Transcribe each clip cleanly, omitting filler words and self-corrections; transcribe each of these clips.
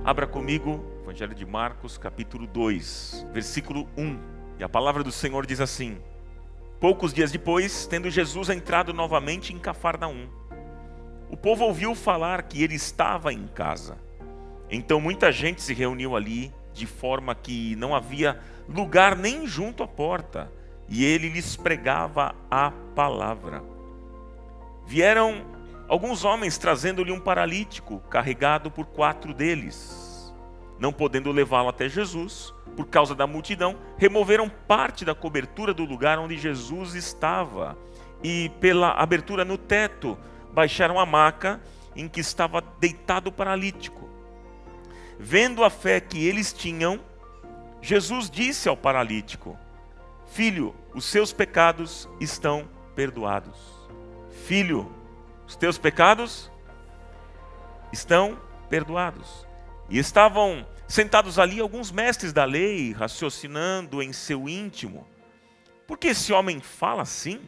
Abra comigo, Evangelho de Marcos, capítulo 2, versículo 1. E a palavra do Senhor diz assim: Poucos dias depois, tendo Jesus entrado novamente em Cafarnaum, o povo ouviu falar que ele estava em casa. Então muita gente se reuniu ali, de forma que não havia lugar nem junto à porta, e ele lhes pregava a palavra. Vieram alguns homens trazendo-lhe um paralítico, carregado por 4 deles. Não podendo levá-lo até Jesus, por causa da multidão, removeram parte da cobertura do lugar onde Jesus estava, e pela abertura no teto, baixaram a maca em que estava deitado o paralítico. Vendo a fé que eles tinham, Jesus disse ao paralítico: Filho, os seus pecados estão perdoados. Filho, os teus pecados estão perdoados. E estavam sentados ali alguns mestres da lei, raciocinando em seu íntimo: por que esse homem fala assim?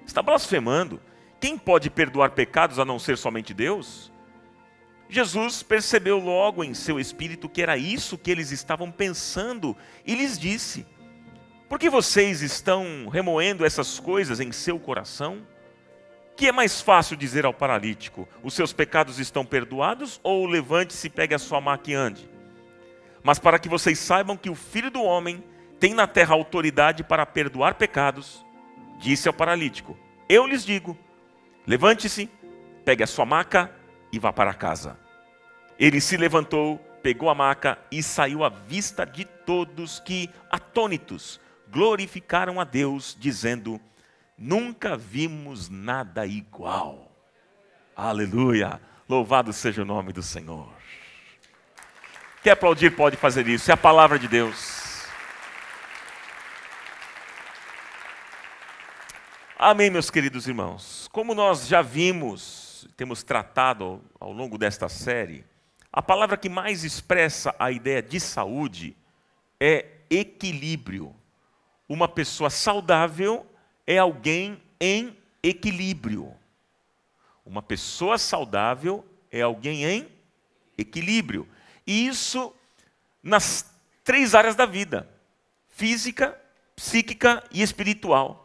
Está blasfemando. Quem pode perdoar pecados a não ser somente Deus? Jesus percebeu logo em seu espírito que era isso que eles estavam pensando e lhes disse: por que vocês estão remoendo essas coisas em seu coração? Que é mais fácil dizer ao paralítico: os seus pecados estão perdoados, ou levante-se e pegue a sua maca e ande? Mas para que vocês saibam que o Filho do Homem tem na terra autoridade para perdoar pecados, disse ao paralítico: eu lhes digo, levante-se, pegue a sua maca e vá para casa. Ele se levantou, pegou a maca e saiu à vista de todos que, atônitos, glorificaram a Deus, dizendo: nunca vimos nada igual. Aleluia! Louvado seja o nome do Senhor. Quer aplaudir, pode fazer isso. É a palavra de Deus. Amém, meus queridos irmãos. Como nós já vimos, temos tratado ao longo desta série, a palavra que mais expressa a ideia de saúde é equilíbrio. Uma pessoa saudável é alguém em equilíbrio. Uma pessoa saudável é alguém em equilíbrio. E isso nas 3 áreas da vida: física, psíquica e espiritual.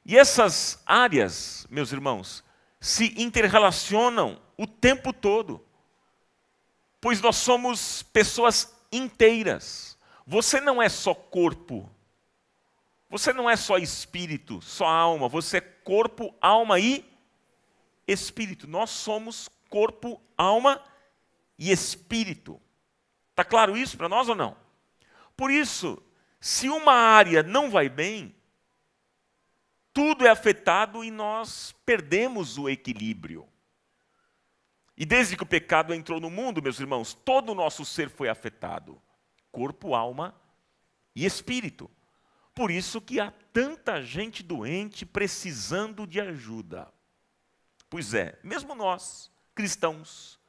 E essas áreas, meus irmãos, se interrelacionam o tempo todo, pois nós somos pessoas inteiras. Você não é só corpo. Você não é só espírito, só alma. Você é corpo, alma e espírito. Nós somos corpo, alma e espírito. Está claro isso para nós ou não? Por isso, se uma área não vai bem, tudo é afetado e nós perdemos o equilíbrio. E desde que o pecado entrou no mundo, meus irmãos, todo o nosso ser foi afetado. Corpo, alma e espírito. Por isso que há tanta gente doente precisando de ajuda. Pois é, mesmo nós, cristãos,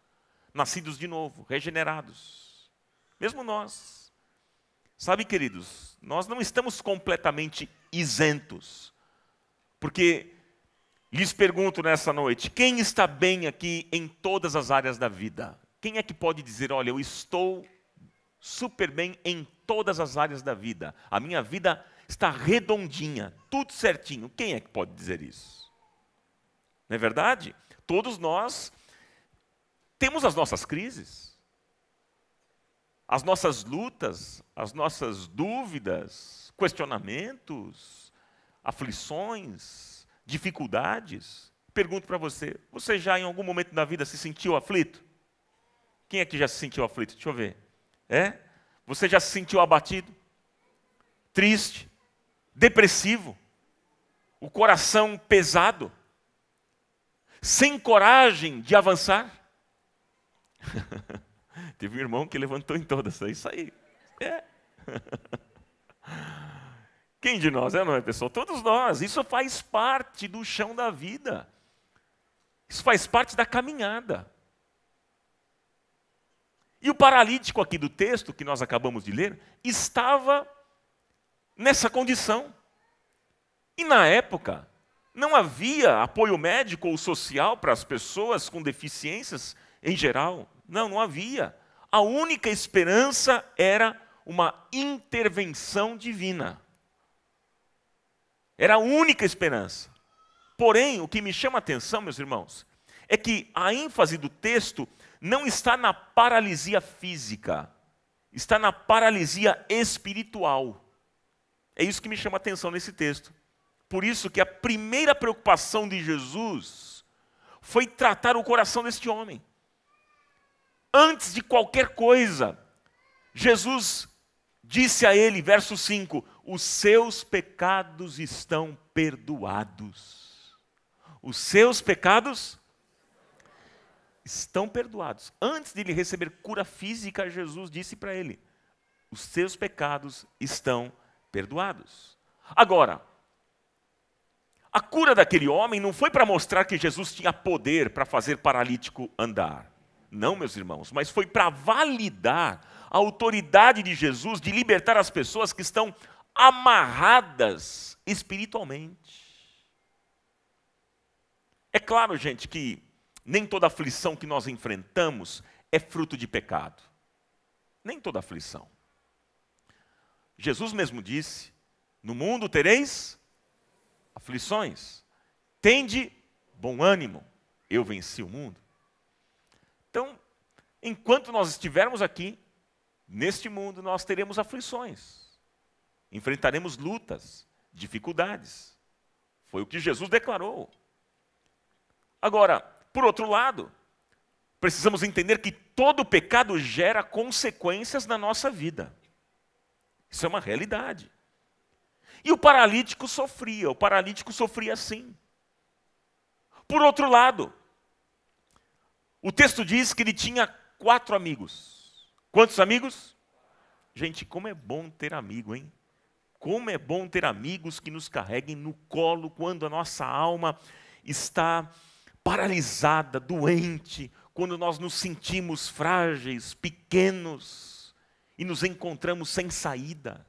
nascidos de novo, regenerados, mesmo nós, sabe, queridos, nós não estamos completamente isentos. Porque lhes pergunto nessa noite: quem está bem aqui em todas as áreas da vida? Quem é que pode dizer: olha, eu estou super bem em todas as áreas da vida, a minha vida está redondinha, tudo certinho? Quem é que pode dizer isso? Não é verdade? Todos nós temos as nossas crises, as nossas lutas, as nossas dúvidas, questionamentos, aflições, dificuldades. Pergunto para você: você já em algum momento da vida se sentiu aflito? Quem aqui já se sentiu aflito? Deixa eu ver. É? Você já se sentiu abatido? Triste? Depressivo? O coração pesado? Sem coragem de avançar? Teve um irmão que levantou em todas. É isso aí. É. Quem de nós não é, pessoal? Todos nós. Isso faz parte do chão da vida. Isso faz parte da caminhada. E o paralítico aqui do texto, que nós acabamos de ler, estava nessa condição. E na época, não havia apoio médico ou social para as pessoas com deficiências em geral. Não havia. A única esperança era uma intervenção divina. Era a única esperança. Porém, o que me chama a atenção, meus irmãos, é que a ênfase do texto não está na paralisia física, está na paralisia espiritual. É isso que me chama a atenção nesse texto. Por isso que a primeira preocupação de Jesus foi tratar o coração deste homem. Antes de qualquer coisa, Jesus disse a ele, verso 5, os seus pecados estão perdoados. Os seus pecados estão perdoados. Antes de ele receber cura física, Jesus disse para ele, os seus pecados estão perdoados. Agora, a cura daquele homem não foi para mostrar que Jesus tinha poder para fazer paralítico andar. Não, meus irmãos, mas foi para validar a autoridade de Jesus de libertar as pessoas que estão amarradas espiritualmente. É claro, gente, que nem toda aflição que nós enfrentamos é fruto de pecado. Nem toda aflição. Jesus mesmo disse, no mundo tereis aflições. Tende bom ânimo, eu venci o mundo. Então, enquanto nós estivermos aqui, neste mundo, nós teremos aflições. Enfrentaremos lutas, dificuldades. Foi o que Jesus declarou. Agora, por outro lado, precisamos entender que todo pecado gera consequências na nossa vida. Isso é uma realidade. E o paralítico sofria sim. Por outro lado, o texto diz que ele tinha 4 amigos. Quantos amigos? Gente, como é bom ter amigo, hein? Como é bom ter amigos que nos carreguem no colo quando a nossa alma está paralisada, doente, quando nós nos sentimos frágeis, pequenos e nos encontramos sem saída.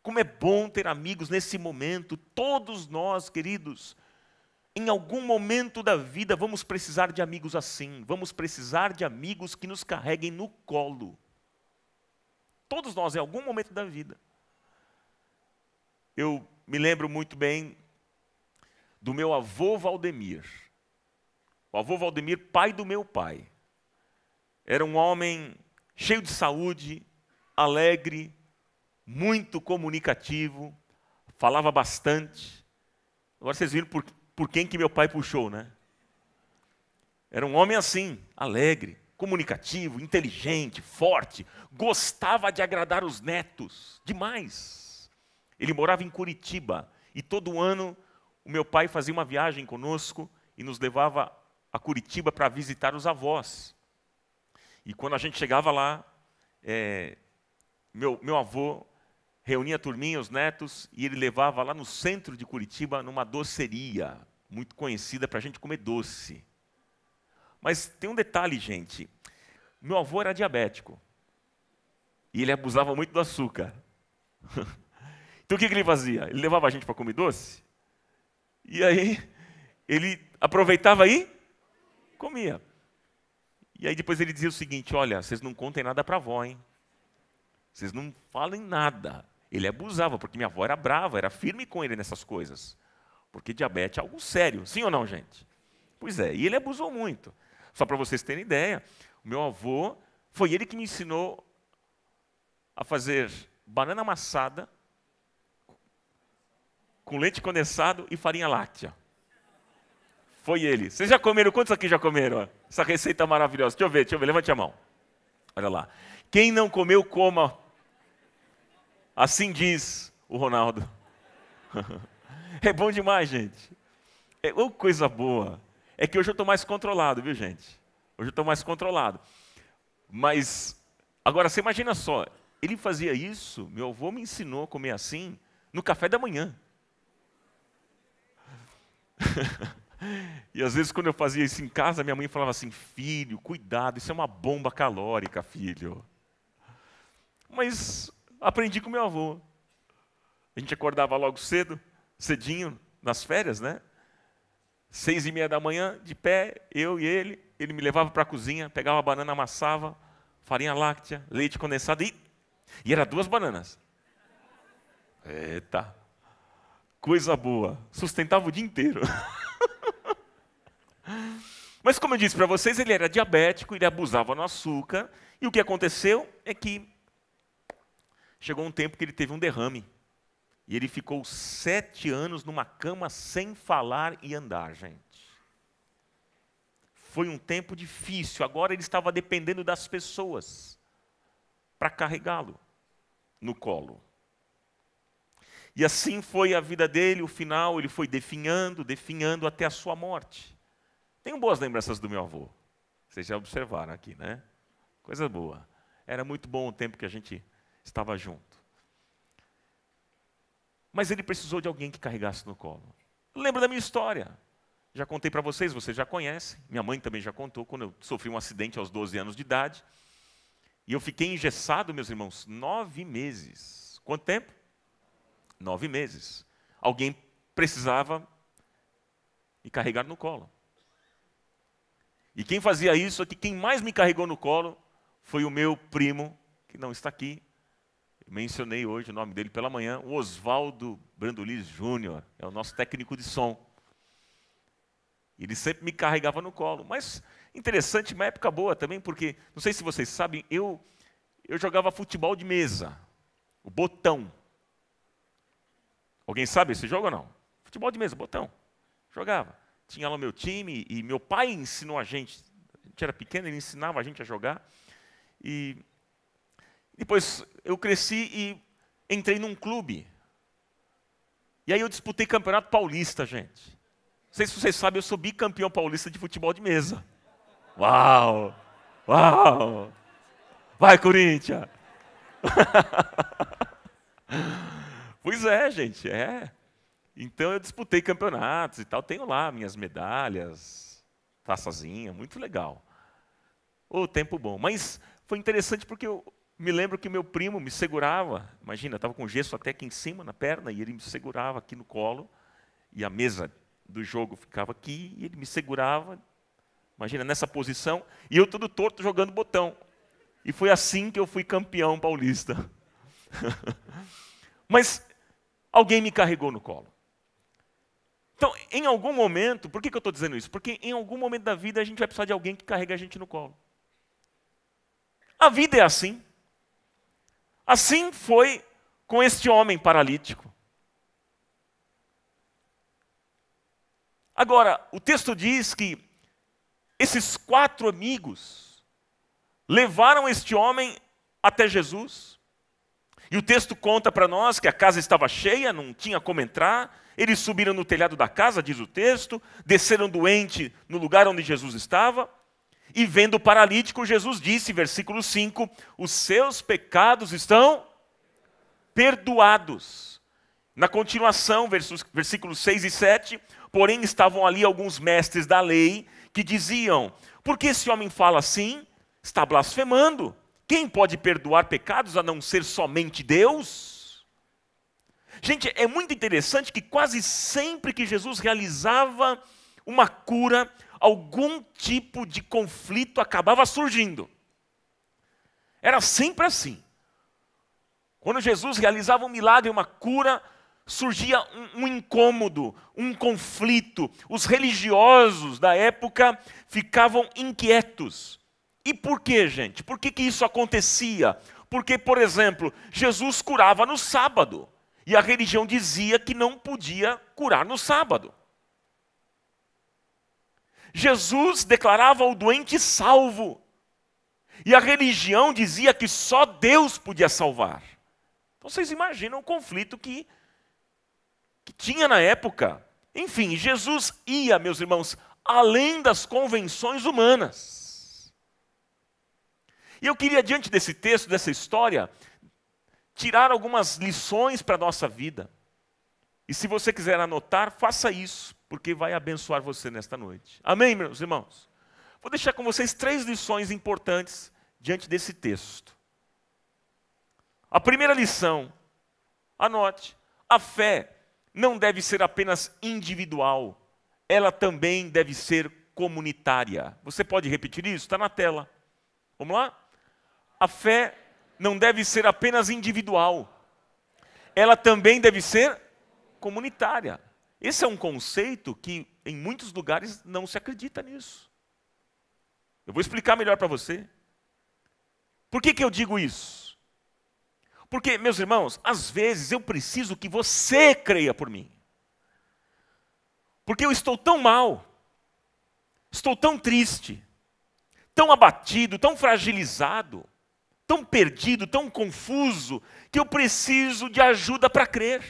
Como é bom ter amigos nesse momento. Todos nós, queridos, em algum momento da vida vamos precisar de amigos assim. Vamos precisar de amigos que nos carreguem no colo. Todos nós, em algum momento da vida. Eu me lembro muito bem do meu avô Valdemir. O avô Valdemir, pai do meu pai. Era um homem cheio de saúde, alegre, muito comunicativo, falava bastante. Agora vocês viram por quem que meu pai puxou, né? Era um homem assim, alegre, comunicativo, inteligente, forte, gostava de agradar os netos, demais. Ele morava em Curitiba e todo ano o meu pai fazia uma viagem conosco e nos levava a Curitiba para visitar os avós. E quando a gente chegava lá, meu avô reunia a turminha, os netos, e ele levava lá no centro de Curitiba, numa doceria, muito conhecida para a gente comer doce. Mas tem um detalhe, gente. Meu avô era diabético. E ele abusava muito do açúcar. Então o que ele fazia? Ele levava a gente para comer doce, e aí ele aproveitava aí, comia. E aí depois ele dizia o seguinte, olha, vocês não contem nada para a avó, hein? Vocês não falem nada. Ele abusava, porque minha avó era brava, era firme com ele nessas coisas. Porque diabetes é algo sério, sim ou não, gente? Pois é, e ele abusou muito. Só para vocês terem ideia, o meu avô, foi ele que me ensinou a fazer banana amassada com leite condensado e farinha láctea. Foi ele. Vocês já comeram? Quantos aqui já comeram? Essa receita maravilhosa. Deixa eu ver, levante a mão. Olha lá. Quem não comeu, coma. Assim diz o Ronaldo. É bom demais, gente. É uma coisa boa. É que hoje eu estou mais controlado, viu, gente? Hoje eu estou mais controlado. Mas, agora, você imagina só. Ele fazia isso, meu avô me ensinou a comer assim, no café da manhã. E às vezes quando eu fazia isso em casa, minha mãe falava assim, filho, cuidado, isso é uma bomba calórica, filho. Mas aprendi com meu avô. A gente acordava logo cedo, cedinho, nas férias, né? 6:30 da manhã, de pé, eu e ele me levava para a cozinha, pegava a banana, amassava, farinha láctea, leite condensado e era 2 bananas. Eita, coisa boa, sustentava o dia inteiro. Mas como eu disse para vocês, ele era diabético, ele abusava no açúcar, e o que aconteceu é que chegou um tempo que ele teve um derrame, e ele ficou 7 anos numa cama sem falar e andar, gente. Foi um tempo difícil, agora ele estava dependendo das pessoas para carregá-lo no colo. E assim foi a vida dele, o final, ele foi definhando até a sua morte. Tenho boas lembranças do meu avô. Vocês já observaram aqui, né? Coisa boa. Era muito bom o tempo que a gente estava junto. Mas ele precisou de alguém que carregasse no colo. Eu lembro da minha história. Já contei para vocês já conhecem. Minha mãe também já contou, quando eu sofri um acidente aos 12 anos de idade. E eu fiquei engessado, meus irmãos, 9 meses. Quanto tempo? 9 meses. Alguém precisava me carregar no colo. E quem fazia isso aqui, quem mais me carregou no colo, foi o meu primo, que não está aqui. Eu mencionei hoje o nome dele pela manhã, o Oswaldo Brandolis Júnior, é o nosso técnico de som. Ele sempre me carregava no colo. Mas interessante, uma época boa também, porque, não sei se vocês sabem, eu jogava futebol de mesa, o botão. Alguém sabe esse jogo ou não? Futebol de mesa, botão. Jogava. Tinha lá o meu time e meu pai ensinou a gente era pequeno, ele ensinava a gente a jogar. E depois eu cresci e entrei num clube. E aí eu disputei campeonato paulista, gente. Não sei se vocês sabem, eu sou bicampeão paulista de futebol de mesa. Uau! Uau! Vai, Corinthians! Pois é, gente, é. Então eu disputei campeonatos e tal, tenho lá minhas medalhas, taçazinha, muito legal. Ô, tempo bom. Mas foi interessante porque eu me lembro que meu primo me segurava, imagina, eu estava com gesso até aqui em cima, na perna, e ele me segurava aqui no colo, e a mesa do jogo ficava aqui, e ele me segurava, imagina, nessa posição, e eu todo torto jogando botão. E foi assim que eu fui campeão paulista. Mas alguém me carregou no colo. Então, em algum momento, por que eu estou dizendo isso? Porque em algum momento da vida a gente vai precisar de alguém que carregue a gente no colo. A vida é assim. Assim foi com este homem paralítico. Agora, o texto diz que esses 4 amigos levaram este homem até Jesus. E o texto conta para nós que a casa estava cheia, não tinha como entrar. Eles subiram no telhado da casa, diz o texto, desceram doente no lugar onde Jesus estava. E vendo o paralítico, Jesus disse, versículo 5, os seus pecados estão perdoados. Na continuação, versículos 6 e 7, porém estavam ali alguns mestres da lei que diziam, por que esse homem fala assim? Está blasfemando. Quem pode perdoar pecados a não ser somente Deus? Gente, é muito interessante que quase sempre que Jesus realizava uma cura, algum tipo de conflito acabava surgindo. Era sempre assim. Quando Jesus realizava um milagre, uma cura, surgia um incômodo, um conflito. Os religiosos da época ficavam inquietos. E por quê, gente? Por que isso acontecia? Porque, por exemplo, Jesus curava no sábado. E a religião dizia que não podia curar no sábado. Jesus declarava o doente salvo. E a religião dizia que só Deus podia salvar. Então vocês imaginam o conflito que tinha na época. Enfim, Jesus ia, meus irmãos, além das convenções humanas. E eu queria, diante desse texto, dessa história, tirar algumas lições para a nossa vida. E se você quiser anotar, faça isso, porque vai abençoar você nesta noite. Amém, meus irmãos? Vou deixar com vocês 3 lições importantes diante desse texto. A primeira lição, anote, a fé não deve ser apenas individual, ela também deve ser comunitária. Você pode repetir isso? Está na tela. Vamos lá? a fé não deve ser apenas individual. Ela também deve ser comunitária. Esse é um conceito que em muitos lugares não se acredita nisso. Eu vou explicar melhor para você. Por que eu digo isso? Porque, meus irmãos, às vezes eu preciso que você creia por mim. Porque eu estou tão mal, estou tão triste, tão abatido, tão fragilizado, tão perdido, tão confuso, que eu preciso de ajuda para crer.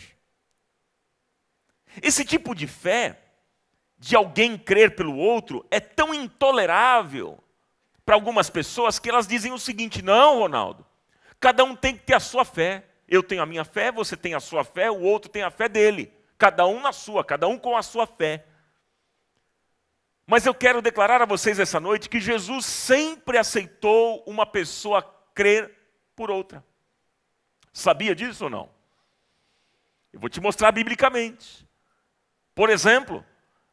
Esse tipo de fé, de alguém crer pelo outro, é tão intolerável para algumas pessoas que elas dizem o seguinte: não, Ronaldo, cada um tem que ter a sua fé. Eu tenho a minha fé, você tem a sua fé, o outro tem a fé dele. Cada um na sua, cada um com a sua fé. Mas eu quero declarar a vocês essa noite que Jesus sempre aceitou uma pessoa crer por outra. Sabia disso ou não? Eu vou te mostrar biblicamente. Por exemplo,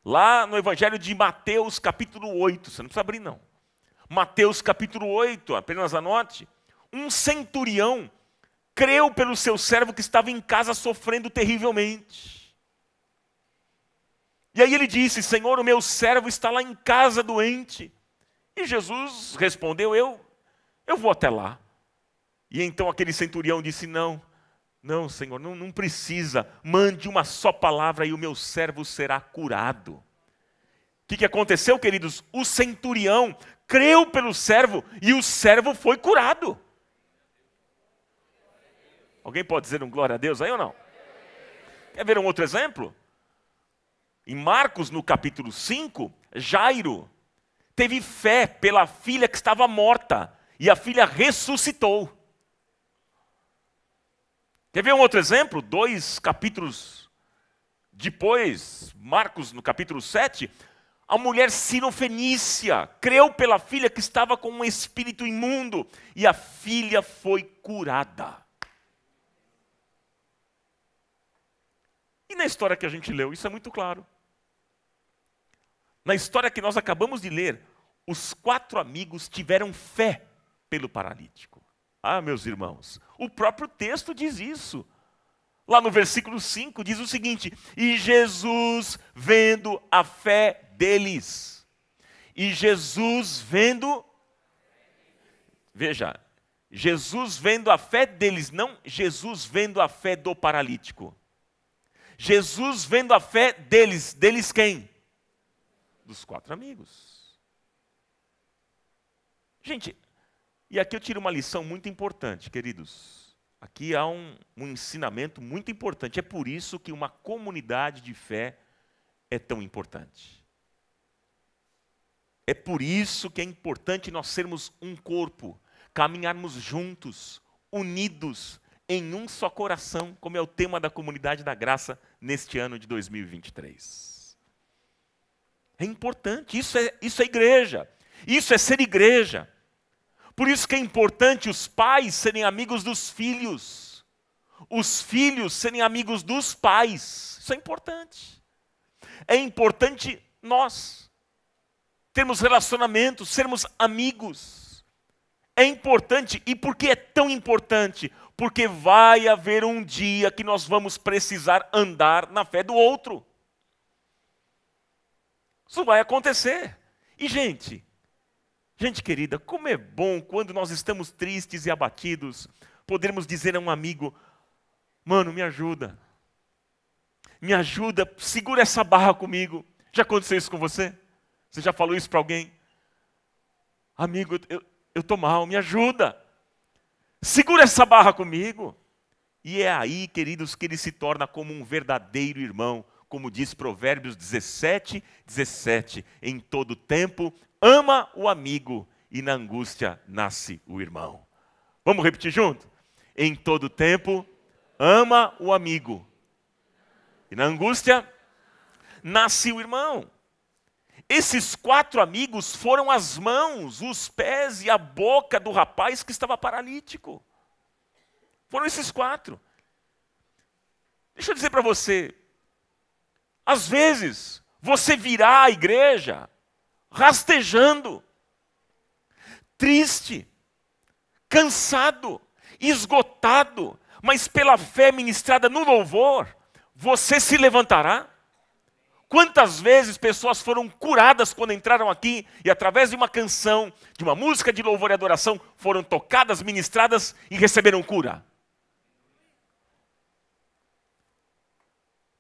lá no Evangelho de Mateus, capítulo 8, você não precisa abrir não. Mateus, capítulo 8, apenas anote. Um centurião creu pelo seu servo que estava em casa sofrendo terrivelmente. E aí ele disse: Senhor, o meu servo está lá em casa doente. E Jesus respondeu: eu vou até lá. E então aquele centurião disse: não, Senhor, não precisa. Mande uma só palavra e o meu servo será curado. O que aconteceu, queridos? O centurião creu pelo servo e o servo foi curado. Alguém pode dizer um glória a Deus aí ou não? Quer ver um outro exemplo? Em Marcos, no capítulo 5, Jairo teve fé pela filha que estava morta e a filha ressuscitou. Quer ver um outro exemplo? 2 capítulos depois, Marcos, no capítulo 7, a mulher sirofenícia creu pela filha que estava com um espírito imundo e a filha foi curada. E na história que a gente leu, isso é muito claro. Na história que nós acabamos de ler, os 4 amigos tiveram fé pelo paralítico. Ah, meus irmãos, o próprio texto diz isso. Lá no versículo 5 diz o seguinte: e Jesus vendo a fé deles. E Jesus vendo... Veja, Jesus vendo a fé deles, não Jesus vendo a fé do paralítico. Jesus vendo a fé deles. Deles quem? Dos 4 amigos. Gente, e aqui eu tiro uma lição muito importante, queridos. Aqui há um ensinamento muito importante. É por isso que uma comunidade de fé é tão importante. É por isso que é importante nós sermos um corpo, caminharmos juntos, unidos, em um só coração, como é o tema da Comunidade da Graça neste ano de 2023. É importante, isso é igreja, isso é ser igreja. Por isso que é importante os pais serem amigos dos filhos, os filhos serem amigos dos pais, isso é importante. É importante nós termos relacionamentos, sermos amigos. É importante, e por que é tão importante? Porque vai haver um dia que nós vamos precisar andar na fé do outro. Isso vai acontecer. E gente querida, como é bom quando nós estamos tristes e abatidos, podermos dizer a um amigo: mano, me ajuda, segura essa barra comigo. Já aconteceu isso com você? Você já falou isso para alguém? Amigo, eu estou mal, me ajuda, segura essa barra comigo. E é aí, queridos, que ele se torna como um verdadeiro irmão. Como diz Provérbios 17:17, em todo tempo ama o amigo e na angústia nasce o irmão. Vamos repetir junto? Em todo tempo ama o amigo e na angústia nasce o irmão. Esses 4 amigos foram as mãos, os pés e a boca do rapaz que estava paralítico. Foram esses 4. Deixa eu dizer para você, às vezes, você virá à igreja rastejando, triste, cansado, esgotado, mas pela fé ministrada no louvor, você se levantará. Quantas vezes pessoas foram curadas quando entraram aqui e através de uma canção, de uma música de louvor e adoração, foram tocadas, ministradas e receberam cura?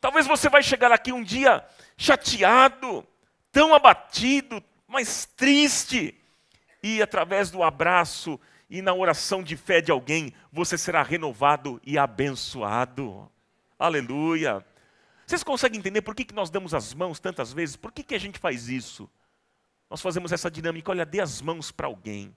Talvez você vai chegar aqui um dia chateado, tão abatido, mas triste, e através do abraço e na oração de fé de alguém, você será renovado e abençoado. Aleluia! Vocês conseguem entender por que nós damos as mãos tantas vezes? Por que a gente faz isso? Nós fazemos essa dinâmica, olha, dê as mãos para alguém.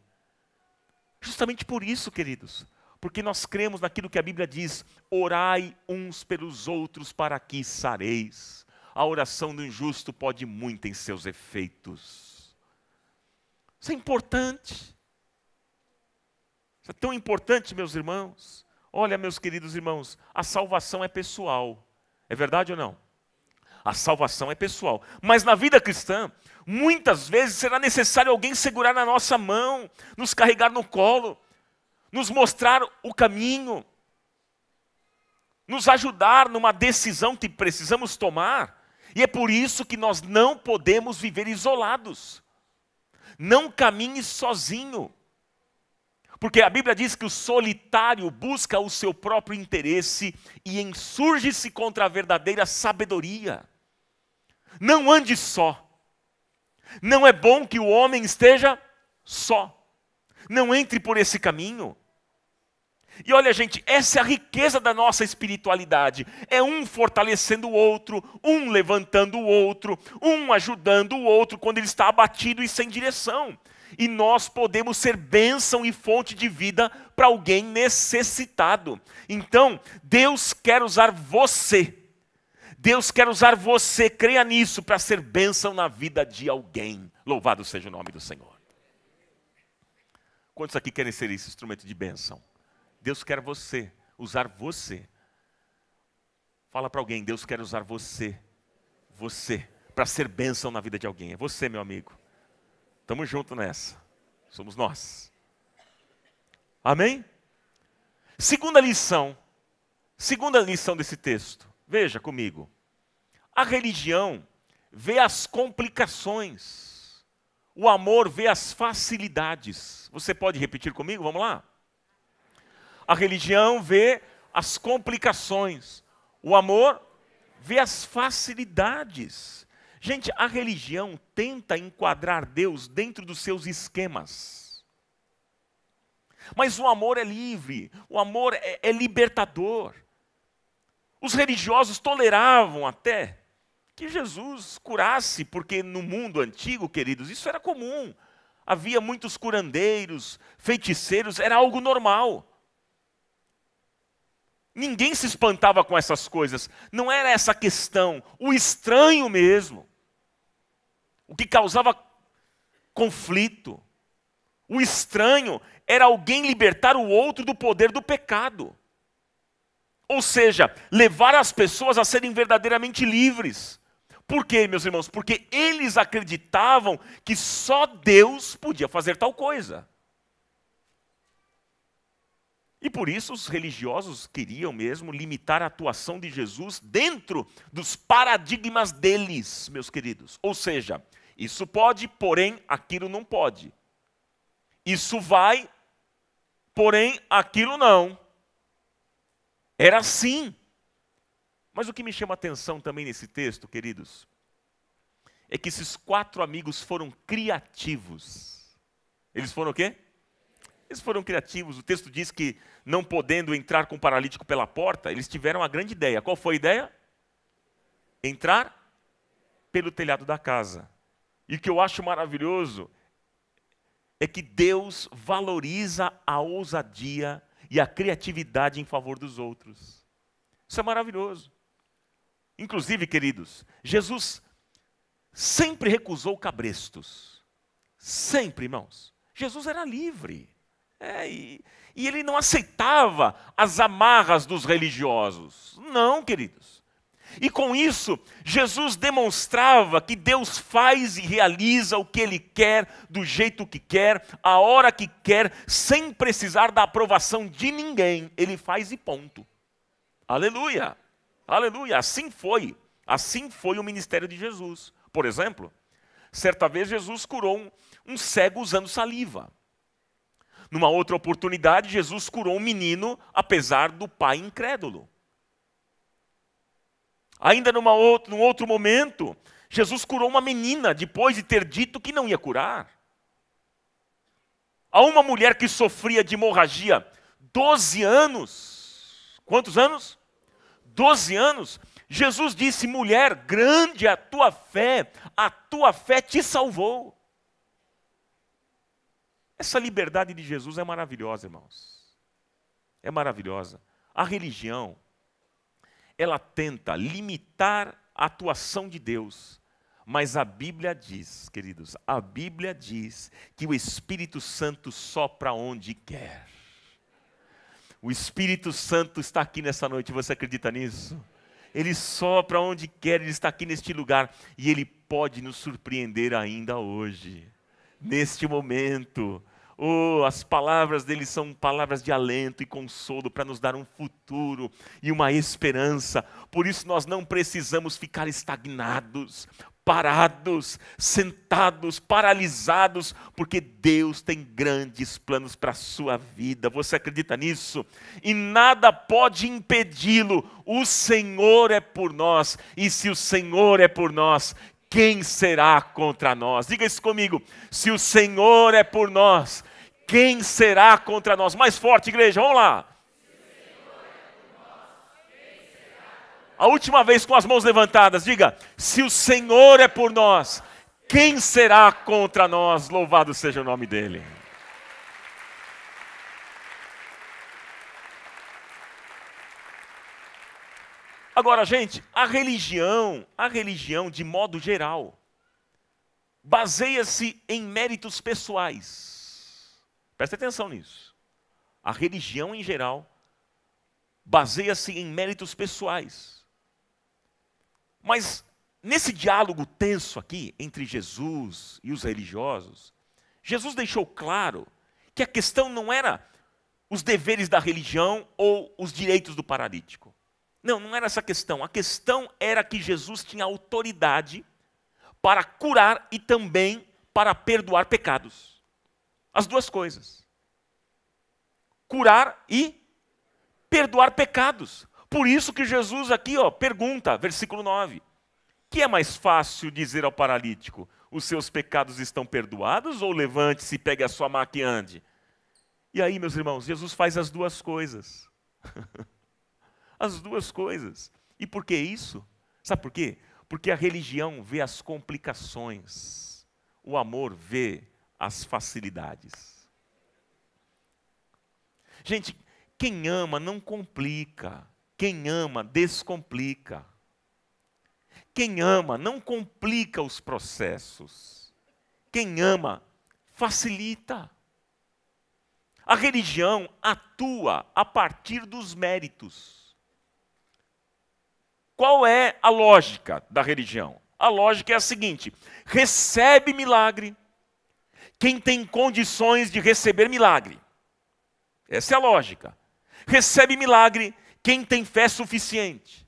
Justamente por isso, queridos. Porque nós cremos naquilo que a Bíblia diz, orai uns pelos outros para que sareis. A oração do injusto pode muito em seus efeitos. Isso é importante. Isso é tão importante, meus irmãos. Olha, meus queridos irmãos, a salvação é pessoal. É verdade ou não? A salvação é pessoal. Mas na vida cristã, muitas vezes será necessário alguém segurar na nossa mão, nos carregar no colo, nos mostrar o caminho, nos ajudar numa decisão que precisamos tomar. E é por isso que nós não podemos viver isolados. Não caminhe sozinho. Porque a Bíblia diz que o solitário busca o seu próprio interesse e insurge-se contra a verdadeira sabedoria. Não ande só. Não é bom que o homem esteja só. Não entre por esse caminho. E olha, gente, essa é a riqueza da nossa espiritualidade. É um fortalecendo o outro, um levantando o outro, um ajudando o outro quando ele está abatido e sem direção. E nós podemos ser bênção e fonte de vida para alguém necessitado. Então, Deus quer usar você. Deus quer usar você, creia nisso, para ser bênção na vida de alguém. Louvado seja o nome do Senhor. Quantos aqui querem ser esse instrumento de bênção? Deus quer você, usar você. Fala para alguém, Deus quer usar você, para ser bênção na vida de alguém. É você, meu amigo. Estamos juntos nessa. Somos nós. Amém? Segunda lição desse texto. Veja comigo. A religião vê as complicações. O amor vê as facilidades. Você pode repetir comigo? Vamos lá? A religião vê as complicações. O amor vê as facilidades. Gente, a religião tenta enquadrar Deus dentro dos seus esquemas. Mas o amor é livre, o amor é libertador. Os religiosos toleravam até que Jesus curasse, porque no mundo antigo, queridos, isso era comum. Havia muitos curandeiros, feiticeiros, era algo normal. Ninguém se espantava com essas coisas. Não era essa questão. O estranho mesmo. O que causava conflito. O estranho era alguém libertar o outro do poder do pecado. Ou seja, levar as pessoas a serem verdadeiramente livres. Por quê, meus irmãos? Porque eles acreditavam que só Deus podia fazer tal coisa. E por isso os religiosos queriam mesmo limitar a atuação de Jesus dentro dos paradigmas deles, meus queridos. Ou seja, isso pode, porém aquilo não pode. Isso vai, porém aquilo não. Era assim. Mas o que me chama a atenção também nesse texto, queridos, é que esses 4 amigos foram criativos. Eles foram o quê? Eles foram criativos. O texto diz que, não podendo entrar com o paralítico pela porta, eles tiveram a grande ideia. Qual foi a ideia? Entrar pelo telhado da casa. E o que eu acho maravilhoso é que Deus valoriza a ousadia e a criatividade em favor dos outros. Isso é maravilhoso. Inclusive, queridos, Jesus sempre recusou cabrestos. Sempre, irmãos. Jesus era livre. E ele não aceitava as amarras dos religiosos. Não, queridos. E com isso, Jesus demonstrava que Deus faz e realiza o que Ele quer, do jeito que quer, a hora que quer, sem precisar da aprovação de ninguém. Ele faz e ponto. Aleluia! Aleluia! Assim foi o ministério de Jesus. Por exemplo, certa vez Jesus curou um cego usando saliva. Numa outra oportunidade, Jesus curou um menino, apesar do pai incrédulo. Ainda num outro momento, Jesus curou uma menina, depois de ter dito que não ia curar. Há uma mulher que sofria de hemorragia 12 anos. Quantos anos? 12 anos. Jesus disse: mulher, grande é a tua fé te salvou. Essa liberdade de Jesus é maravilhosa, irmãos. É maravilhosa. A religião, ela tenta limitar a atuação de Deus. Mas a Bíblia diz, queridos, a Bíblia diz que o Espírito Santo sopra onde quer. O Espírito Santo está aqui nessa noite, você acredita nisso? Ele sopra onde quer, Ele está aqui neste lugar. E Ele pode nos surpreender ainda hoje, neste momento. Oh, as palavras dele são palavras de alento e consolo para nos dar um futuro e uma esperança. Por isso nós não precisamos ficar estagnados, parados, sentados, paralisados, porque Deus tem grandes planos para a sua vida. Você acredita nisso? E nada pode impedi-lo. O Senhor é por nós, e se o Senhor é por nós, quem será contra nós? Diga isso comigo. Se o Senhor é por nós, quem será contra nós? Mais forte, igreja, vamos lá. A última vez com as mãos levantadas, diga: se o Senhor é por nós, quem será contra nós? Louvado seja o nome dele. Agora, gente, a religião, de modo geral, baseia-se em méritos pessoais. Presta atenção nisso. A religião, em geral, baseia-se em méritos pessoais. Mas, nesse diálogo tenso aqui, entre Jesus e os religiosos, Jesus deixou claro que a questão não era os deveres da religião ou os direitos do paralítico. Não era essa a questão. A questão era que Jesus tinha autoridade para curar e também para perdoar pecados. As duas coisas. Curar e perdoar pecados. Por isso que Jesus aqui pergunta, versículo 9. Que é mais fácil dizer ao paralítico: os seus pecados estão perdoados? Ou levante-se e pegue a sua maca e ande? E aí, meus irmãos, Jesus faz as duas coisas. As duas coisas. E por que isso? Sabe por quê? Porque a religião vê as complicações. O amor vê as facilidades. Gente, quem ama não complica. Quem ama descomplica. Quem ama não complica os processos. Quem ama facilita. A religião atua a partir dos méritos. Qual é a lógica da religião? A lógica é a seguinte: recebe milagre quem tem condições de receber milagre. Essa é a lógica. Recebe milagre quem tem fé suficiente.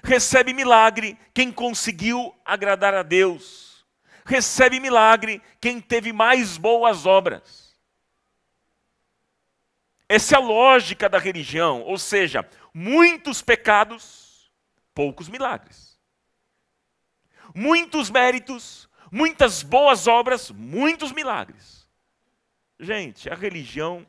Recebe milagre quem conseguiu agradar a Deus. Recebe milagre quem teve mais boas obras. Essa é a lógica da religião, ou seja, muitos pecados, poucos milagres. Muitos méritos, muitas boas obras, muitos milagres. Gente, a religião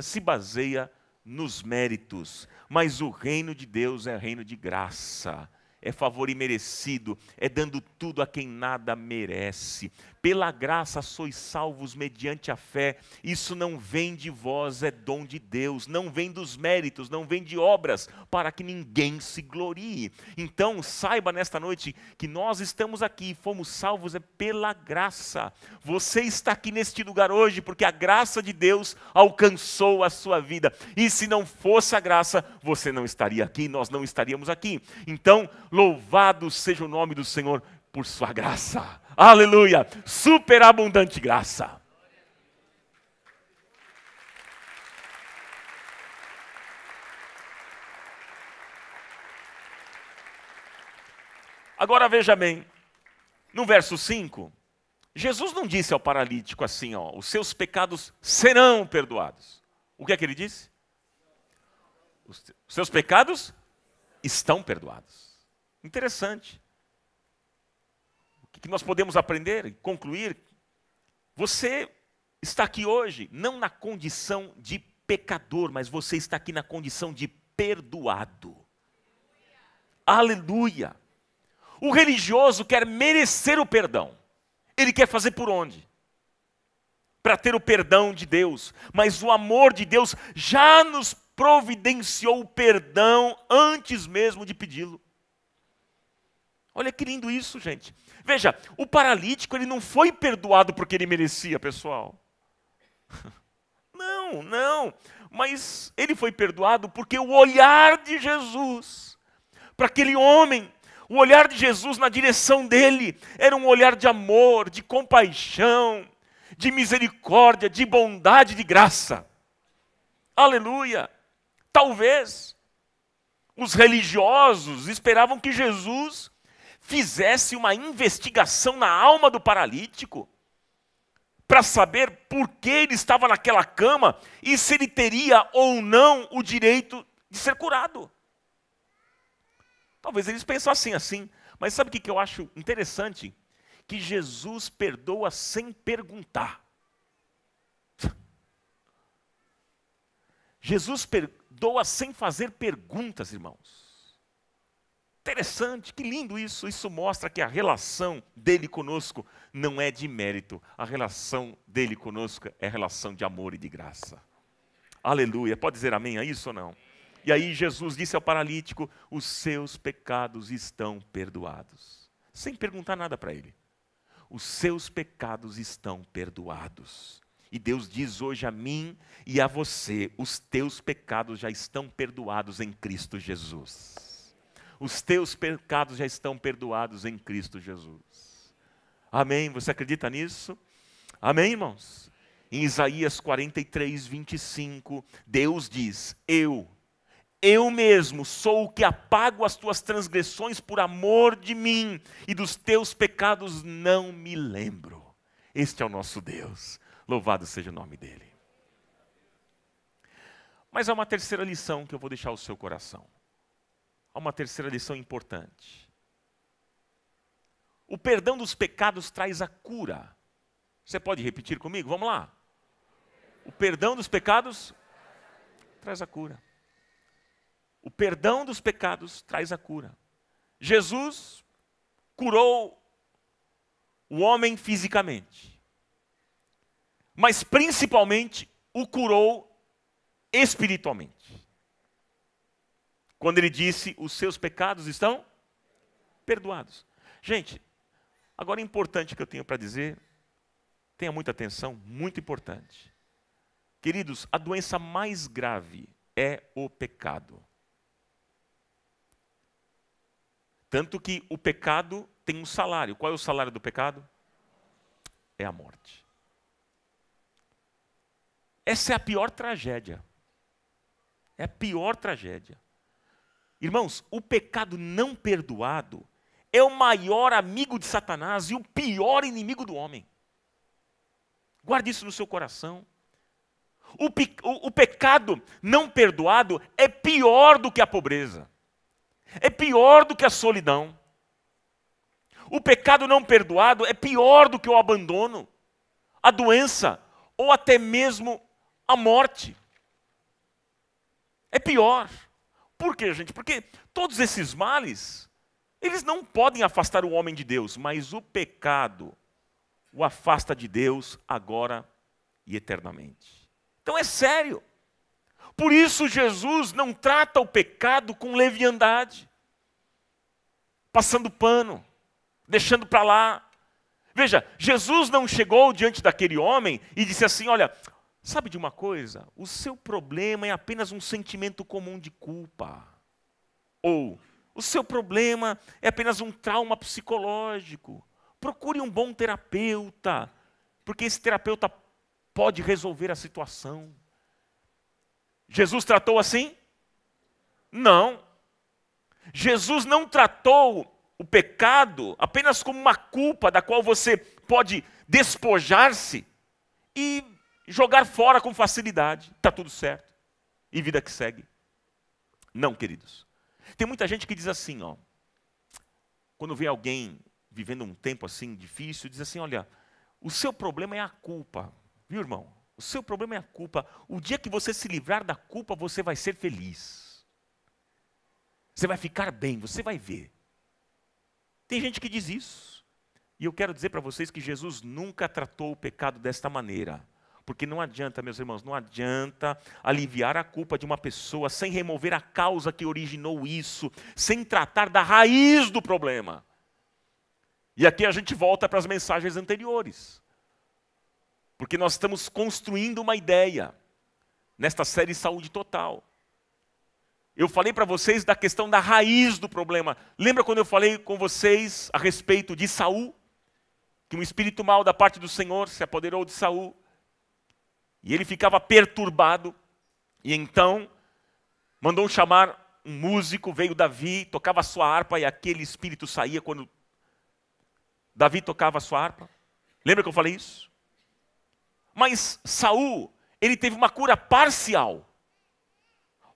se baseia nos méritos, mas o reino de Deus é reino de graça, é favor imerecido, é dando tudo a quem nada merece. Pela graça sois salvos mediante a fé. Isso não vem de vós, é dom de Deus. Não vem dos méritos, não vem de obras, para que ninguém se glorie. Então, saiba nesta noite que nós estamos aqui, fomos salvos pela graça. Você está aqui neste lugar hoje porque a graça de Deus alcançou a sua vida. E se não fosse a graça, você não estaria aqui, nós não estaríamos aqui. Então, louvado seja o nome do Senhor por sua graça. Aleluia! Superabundante graça. Agora veja bem, no verso 5, Jesus não disse ao paralítico assim, ó, os seus pecados serão perdoados. O que é que ele disse? Os seus pecados estão perdoados. Interessante. O que nós podemos aprender e concluir? Você está aqui hoje não na condição de pecador, mas você está aqui na condição de perdoado. Aleluia! O religioso quer merecer o perdão. Ele quer fazer por onde? Para ter o perdão de Deus. Mas o amor de Deus já nos providenciou o perdão antes mesmo de pedi-lo. Olha que lindo isso, gente. Veja, o paralítico ele não foi perdoado porque ele merecia, pessoal. Não, não. Mas ele foi perdoado porque o olhar de Jesus para aquele homem, o olhar de Jesus na direção dele, era um olhar de amor, de compaixão, de misericórdia, de bondade, de graça. Aleluia! Talvez os religiosos esperavam que Jesus fizesse uma investigação na alma do paralítico para saber por que ele estava naquela cama e se ele teria ou não o direito de ser curado. Talvez eles pensassem assim, mas sabe o que eu acho interessante? Que Jesus perdoa sem perguntar. Jesus perdoa sem fazer perguntas, irmãos. Interessante, que lindo isso. Isso mostra que a relação dele conosco não é de mérito. A relação dele conosco é relação de amor e de graça. Aleluia. Pode dizer amém a isso ou não? E aí Jesus disse ao paralítico, os seus pecados estão perdoados. Sem perguntar nada para ele. Os seus pecados estão perdoados. E Deus diz hoje a mim e a você, os teus pecados já estão perdoados em Cristo Jesus. Os teus pecados já estão perdoados em Cristo Jesus. Amém? Você acredita nisso? Amém, irmãos? Em Isaías 43, 25, Deus diz, eu mesmo sou o que apago as tuas transgressões por amor de mim, e dos teus pecados não me lembro. Este é o nosso Deus. Louvado seja o nome dele. Mas há uma terceira lição que eu vou deixar ao seu coração. Há uma terceira lição importante. O perdão dos pecados traz a cura. Você pode repetir comigo? Vamos lá. O perdão dos pecados traz a cura. O perdão dos pecados traz a cura. Jesus curou o homem fisicamente, mas principalmente o curou espiritualmente. Quando ele disse, os seus pecados estão perdoados. Gente, agora é importante que eu tenho para dizer, tenha muita atenção, muito importante. Queridos, a doença mais grave é o pecado. Tanto que o pecado tem um salário. Qual é o salário do pecado? É a morte. Essa é a pior tragédia. É a pior tragédia. Irmãos, o pecado não perdoado é o maior amigo de Satanás e o pior inimigo do homem. Guarde isso no seu coração. O pecado não perdoado é pior do que a pobreza. É pior do que a solidão. O pecado não perdoado é pior do que o abandono, a doença ou até mesmo a morte. É pior. Por quê, gente? Porque todos esses males, eles não podem afastar o homem de Deus, mas o pecado o afasta de Deus agora e eternamente. Então é sério. Por isso Jesus não trata o pecado com leviandade, passando pano, deixando para lá. Veja, Jesus não chegou diante daquele homem e disse assim, olha, sabe de uma coisa? O seu problema é apenas um sentimento comum de culpa. Ou, o seu problema é apenas um trauma psicológico. Procure um bom terapeuta, porque esse terapeuta pode resolver a situação. Jesus tratou assim? Não. Jesus não tratou o pecado apenas como uma culpa da qual você pode despojar-se e jogar fora com facilidade. Está tudo certo. E vida que segue. Não, queridos. Tem muita gente que diz assim, ó, quando vê alguém vivendo um tempo assim difícil, diz assim, olha, o seu problema é a culpa. Viu, irmão? O seu problema é a culpa. O dia que você se livrar da culpa, você vai ser feliz. Você vai ficar bem, você vai ver. Tem gente que diz isso. E eu quero dizer para vocês que Jesus nunca tratou o pecado desta maneira. Porque não adianta, meus irmãos, não adianta aliviar a culpa de uma pessoa sem remover a causa que originou isso, sem tratar da raiz do problema. E aqui a gente volta para as mensagens anteriores. Porque nós estamos construindo uma ideia nesta série Saúde Total. Eu falei para vocês da questão da raiz do problema. Lembra quando eu falei com vocês a respeito de Saul? Que um espírito mau da parte do Senhor se apoderou de Saul. E ele ficava perturbado. E então mandou chamar um músico, veio Davi, tocava a sua harpa e aquele espírito saía quando Davi tocava a sua harpa. Lembra que eu falei isso? Mas Saul, ele teve uma cura parcial.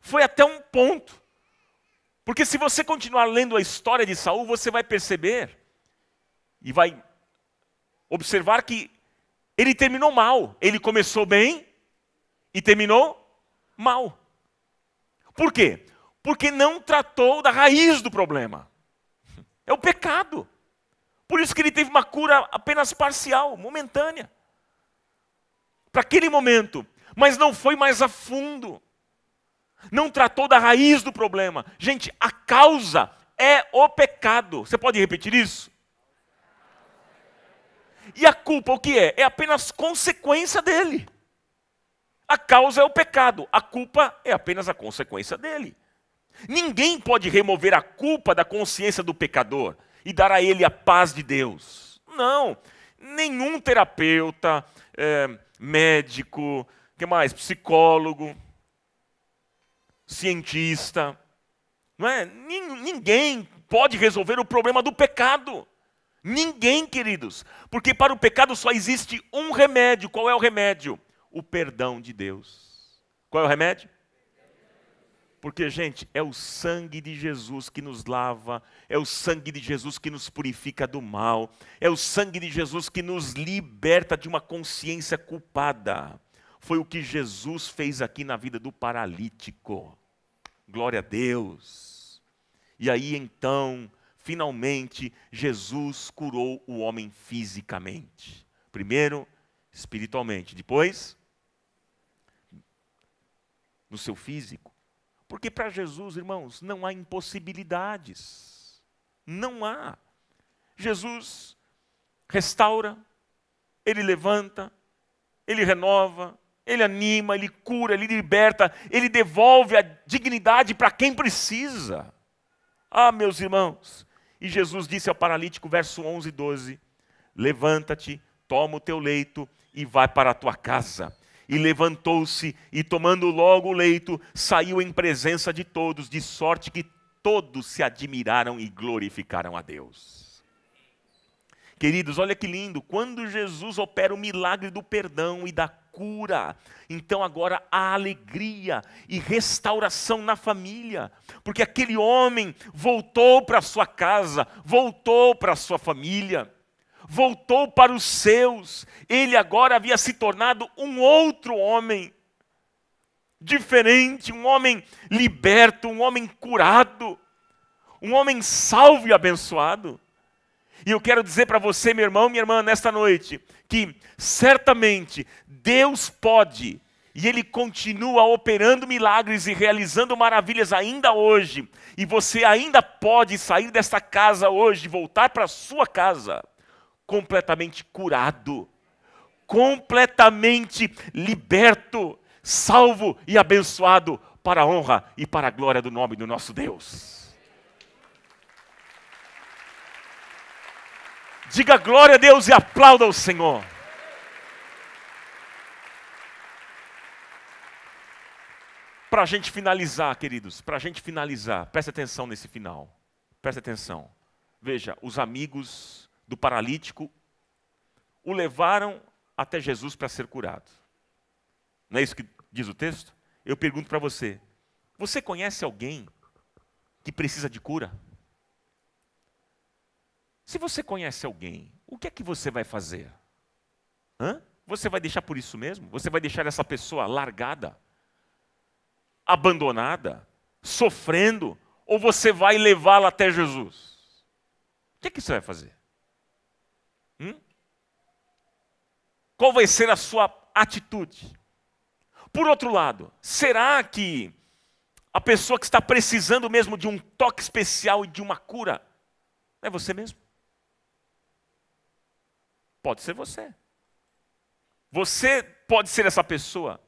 Foi até um ponto. Porque se você continuar lendo a história de Saul, você vai perceber e vai observar que ele terminou mal. Ele começou bem e terminou mal. Por quê? Porque não tratou da raiz do problema. É o pecado. Por isso que ele teve uma cura apenas parcial, momentânea. Para aquele momento. Mas não foi mais a fundo. Não tratou da raiz do problema. Gente, a causa é o pecado. Você pode repetir isso? E a culpa o que é? É apenas consequência dele. A causa é o pecado. A culpa é apenas a consequência dele. Ninguém pode remover a culpa da consciência do pecador e dar a ele a paz de Deus. Não. Nenhum terapeuta, médico, que mais? Psicólogo, cientista, não é? Ninguém pode resolver o problema do pecado. Ninguém, queridos. Porque para o pecado só existe um remédio. Qual é o remédio? O perdão de Deus. Qual é o remédio? Porque, gente, é o sangue de Jesus que nos lava, é o sangue de Jesus que nos purifica do mal, é o sangue de Jesus que nos liberta de uma consciência culpada. Foi o que Jesus fez aqui na vida do paralítico. Glória a Deus. E aí então, finalmente, Jesus curou o homem fisicamente. Primeiro, espiritualmente. Depois, no seu físico. Porque para Jesus, irmãos, não há impossibilidades. Não há. Jesus restaura, Ele levanta, Ele renova, Ele anima, Ele cura, Ele liberta, Ele devolve a dignidade para quem precisa. Ah, meus irmãos. E Jesus disse ao paralítico, verso 11 e 12, levanta-te, toma o teu leito e vai para a tua casa. E levantou-se e tomando logo o leito, saiu em presença de todos, de sorte que todos se admiraram e glorificaram a Deus. Queridos, olha que lindo, quando Jesus opera o milagre do perdão e da cura, então agora há alegria e restauração na família, porque aquele homem voltou para sua casa, voltou para sua família, voltou para os seus. Ele agora havia se tornado um outro homem, diferente, um homem liberto, um homem curado, um homem salvo e abençoado. E eu quero dizer para você, meu irmão, minha irmã, nesta noite, que certamente Deus pode, e Ele continua operando milagres e realizando maravilhas ainda hoje, e você ainda pode sair desta casa hoje, voltar para a sua casa, completamente curado, completamente liberto, salvo e abençoado para a honra e para a glória do nome do nosso Deus. Diga glória a Deus e aplauda o Senhor. Para a gente finalizar, queridos, para a gente finalizar, preste atenção nesse final. Preste atenção. Veja, os amigos do paralítico o levaram até Jesus para ser curado. Não é isso que diz o texto? Eu pergunto para você, você conhece alguém que precisa de cura? Se você conhece alguém, o que é que você vai fazer? Você vai deixar por isso mesmo? Você vai deixar essa pessoa largada, abandonada, sofrendo? Ou você vai levá-la até Jesus? O que é que você vai fazer? Qual vai ser a sua atitude? Por outro lado, será que a pessoa que está precisando mesmo de um toque especial e de uma cura é você mesmo? Pode ser você. Você pode ser essa pessoa.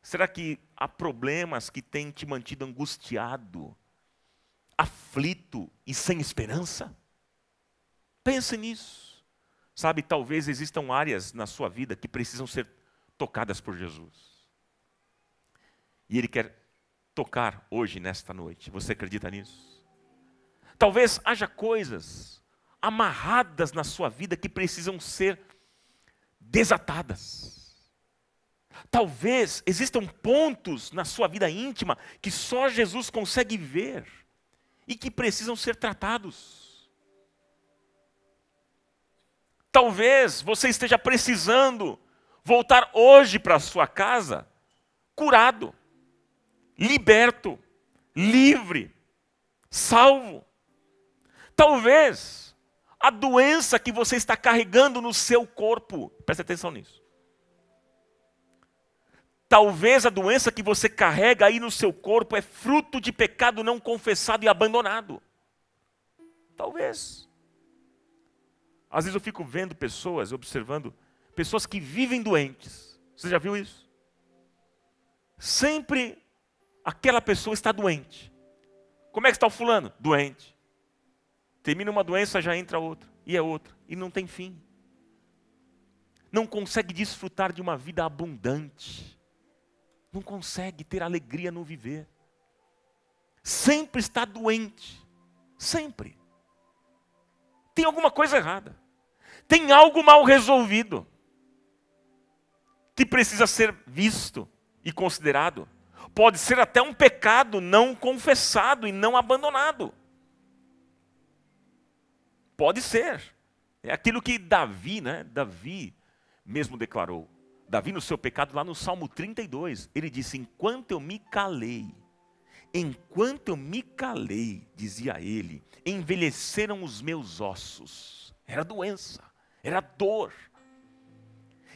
Será que há problemas que têm te mantido angustiado, aflito e sem esperança? Pense nisso. Sabe, talvez existam áreas na sua vida que precisam ser tocadas por Jesus. E Ele quer tocar hoje, nesta noite. Você acredita nisso? Talvez haja coisas amarradas na sua vida que precisam ser desatadas. Talvez existam pontos na sua vida íntima que só Jesus consegue ver e que precisam ser tratados. Talvez você esteja precisando voltar hoje para a sua casa curado, liberto, livre, salvo. Talvez a doença que você está carregando no seu corpo, preste atenção nisso. Talvez a doença que você carrega aí no seu corpo é fruto de pecado não confessado e abandonado. Talvez. Às vezes eu fico vendo pessoas, observando pessoas que vivem doentes. Você já viu isso? Sempre aquela pessoa está doente. Como é que está o fulano? Doente. Termina uma doença, já entra outra, e não tem fim. Não consegue desfrutar de uma vida abundante. Não consegue ter alegria no viver. Sempre está doente. Sempre. Tem alguma coisa errada. Tem algo mal resolvido. Que precisa ser visto e considerado. Pode ser até um pecado não confessado e não abandonado. Pode ser. É aquilo que Davi mesmo declarou. Davi no seu pecado, lá no Salmo 32, ele disse, enquanto eu me calei, dizia ele, envelheceram os meus ossos. Era doença, era dor.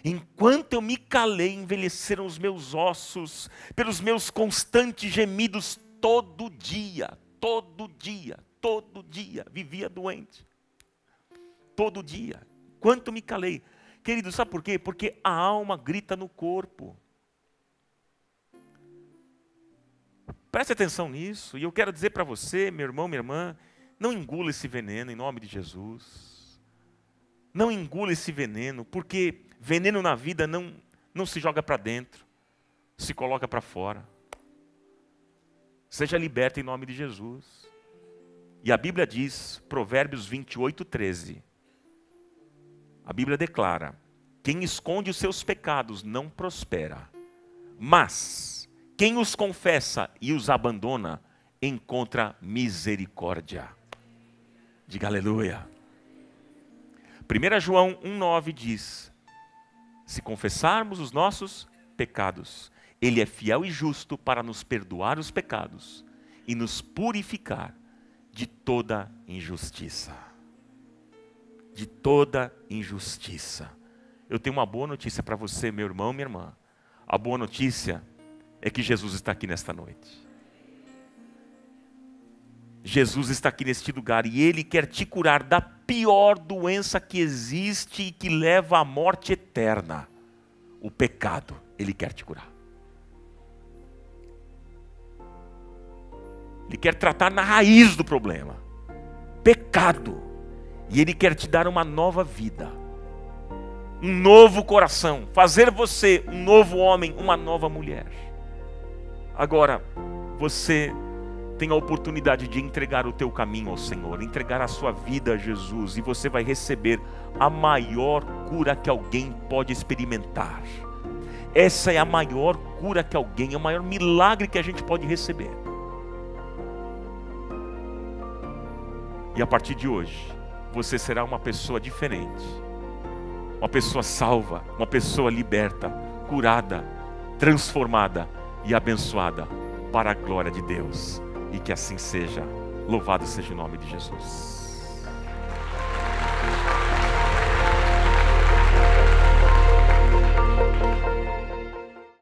Enquanto eu me calei, envelheceram os meus ossos, pelos meus constantes gemidos todo dia, vivia doente. Todo dia, quanto me calei. Querido, sabe por quê? Porque a alma grita no corpo. Preste atenção nisso, e eu quero dizer para você, meu irmão, minha irmã, não engula esse veneno em nome de Jesus. Não engula esse veneno, porque veneno na vida não se joga para dentro, se coloca para fora. Seja liberto em nome de Jesus. E a Bíblia diz, Provérbios 28:13, a Bíblia declara, quem esconde os seus pecados não prospera, mas quem os confessa e os abandona, encontra misericórdia. Diga aleluia. 1 João 1,9 diz, se confessarmos os nossos pecados, Ele é fiel e justo para nos perdoar os pecados e nos purificar de toda injustiça. de toda injustiça. Eu tenho uma boa notícia para você, meu irmão, minha irmã. A boa notícia é que Jesus está aqui nesta noite. Jesus está aqui neste lugar e Ele quer te curar da pior doença que existe e que leva à morte eterna. O pecado, Ele quer te curar. Ele quer tratar na raiz do problema. Pecado. E Ele quer te dar uma nova vida. Um novo coração. Fazer você um novo homem, uma nova mulher. Agora, você tem a oportunidade de entregar o teu caminho ao Senhor, entregar a sua vida a Jesus, e você vai receber a maior cura que alguém pode experimentar. Essa é a maior cura que alguém, é o maior milagre que a gente pode receber. E a partir de hoje, você será uma pessoa diferente, uma pessoa salva, uma pessoa liberta, curada, transformada e abençoada para a glória de Deus. E que assim seja. Louvado seja o nome de Jesus.